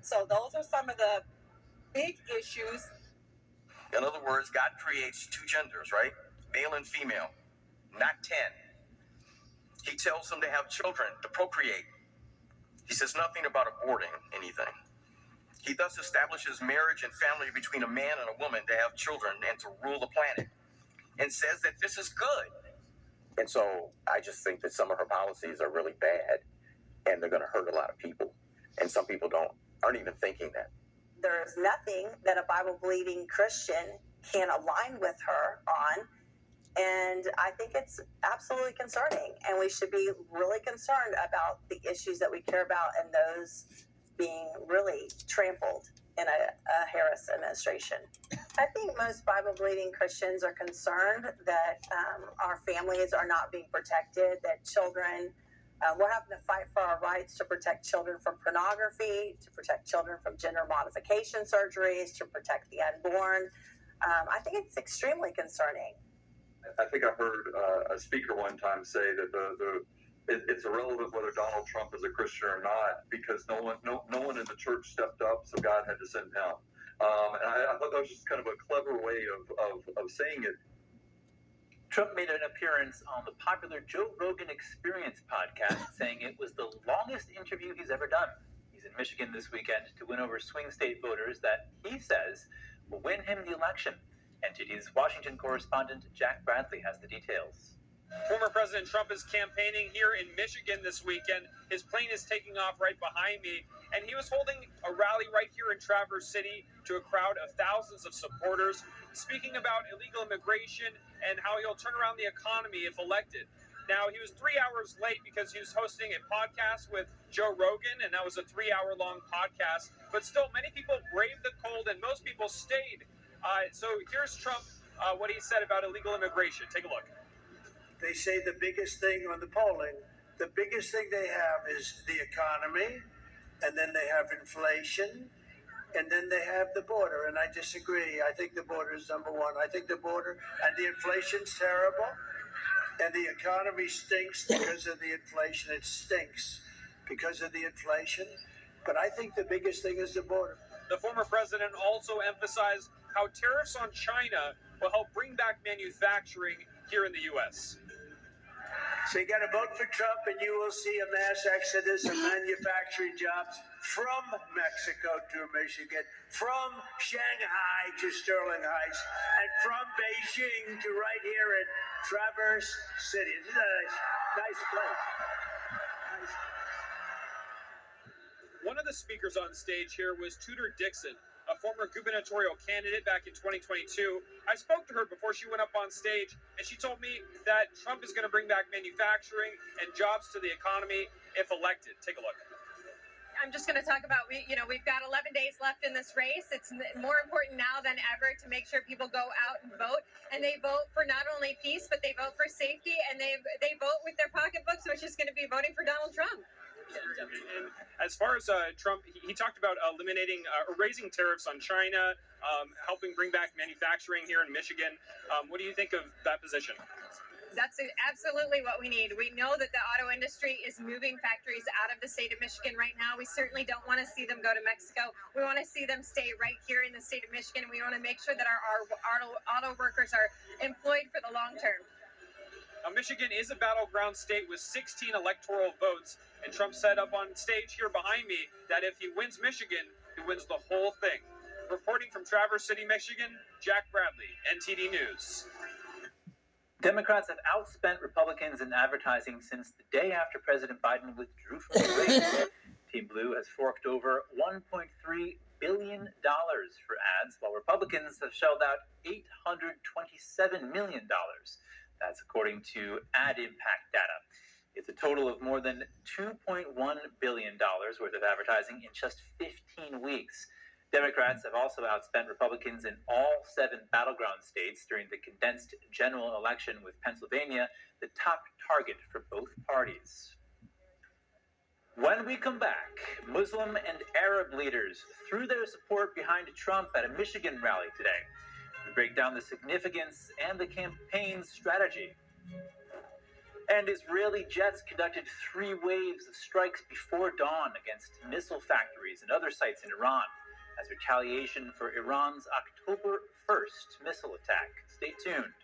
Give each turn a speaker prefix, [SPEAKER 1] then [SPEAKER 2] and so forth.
[SPEAKER 1] So those are some of the big issues. In other words, God creates two genders, right? Male and female, not 10. He tells them to have children, to procreate. He says nothing about aborting anything. He thus establishes marriage and family between a man and a woman to have children and to rule the planet, and says that this is good. And so I just think that some of her policies are really bad, and they're going to hurt a lot of people. And some people aren't even thinking that. There's nothing that a Bible-believing Christian can align with her on. And I think it's absolutely concerning. And we should be really concerned about the issues that we care about and those being really trampled in a Harris administration. I think most Bible-believing Christians are concerned that our families are not being protected, that children, we're having to fight for our rights to protect children from pornography, to protect children from gender modification surgeries, to protect the unborn. I think it's extremely concerning.
[SPEAKER 2] I think I heard a speaker one time say that it's irrelevant whether Donald Trump is a Christian or not, because no one in the church stepped up, so God had to send him. And I thought that was just kind of a clever way of saying it.
[SPEAKER 3] Trump made an appearance on the popular Joe Rogan Experience podcast, saying it was the longest interview he's ever done. He's in Michigan this weekend to win over swing state voters that he says will win him the election. NTD's Washington correspondent Jack Bradley has the details.
[SPEAKER 4] Former President Trump is campaigning here in Michigan this weekend. His plane is taking off right behind me, and he was holding a rally right here in Traverse City to a crowd of thousands of supporters, speaking about illegal immigration and how he'll turn around the economy if elected. Now, he was 3 hours late because he was hosting a podcast with Joe Rogan, and that was a 3-hour-long podcast. But still, many people braved the cold, and most people stayed. So here's Trump, what he said about illegal immigration. Take a look.
[SPEAKER 5] They say the biggest thing on the polling, the biggest thing they have is the economy, and then they have inflation, and then they have the border. And I disagree. I think the border is number one. I think the border and the inflation's terrible, and the economy stinks because of the inflation. It stinks because of the inflation. But I think the biggest thing is the border.
[SPEAKER 4] The former president also emphasized how tariffs on China will help bring back manufacturing here in the U.S.
[SPEAKER 5] So you got to vote for Trump, and you will see a mass exodus of manufacturing jobs from Mexico to Michigan, from Shanghai to Sterling Heights, and from Beijing to right here in Traverse City. This is a nice place. Nice.
[SPEAKER 4] One of the speakers on stage here was Tudor Dixon, a former gubernatorial candidate back in 2022. I spoke to her before she went up on stage, and she told me that Trump is going to bring back manufacturing and jobs to the economy if elected. Take a look.
[SPEAKER 6] I'm just going to talk about, we've got 11 days left in this race. It's more important now than ever to make sure people go out and vote. And they vote for not only peace, but they vote for safety, and they vote with their pocketbooks, which is going to be voting for Donald Trump.
[SPEAKER 4] And as far as Trump, he talked about eliminating or raising tariffs on China, helping bring back manufacturing here in Michigan. What do you think of that position?
[SPEAKER 6] That's absolutely what we need. We know that the auto industry is moving factories out of the state of Michigan right now. We certainly don't want to see them go to Mexico. We want to see them stay right here in the state of Michigan. We want to make sure that our auto workers are employed for the long term.
[SPEAKER 4] Michigan is a battleground state with 16 electoral votes, and Trump said up on stage here behind me that if he wins Michigan, he wins the whole thing. Reporting from Traverse City, Michigan, Jack Bradley, NTD News.
[SPEAKER 3] Democrats have outspent Republicans in advertising since the day after President Biden withdrew from the race. Team Blue has forked over $1.3 billion for ads, while Republicans have shelled out $827 million. That's according to Ad Impact data. It's a total of more than $2.1 billion worth of advertising in just 15 weeks. Democrats have also outspent Republicans in all 7 battleground states during the condensed general election, with Pennsylvania the top target for both parties. When we come back, Muslim and Arab leaders threw their support behind Trump at a Michigan rally today. We break down the significance and the campaign's strategy. And Israeli jets conducted 3 waves of strikes before dawn against missile factories and other sites in Iran as retaliation for Iran's October 1st missile attack. Stay tuned.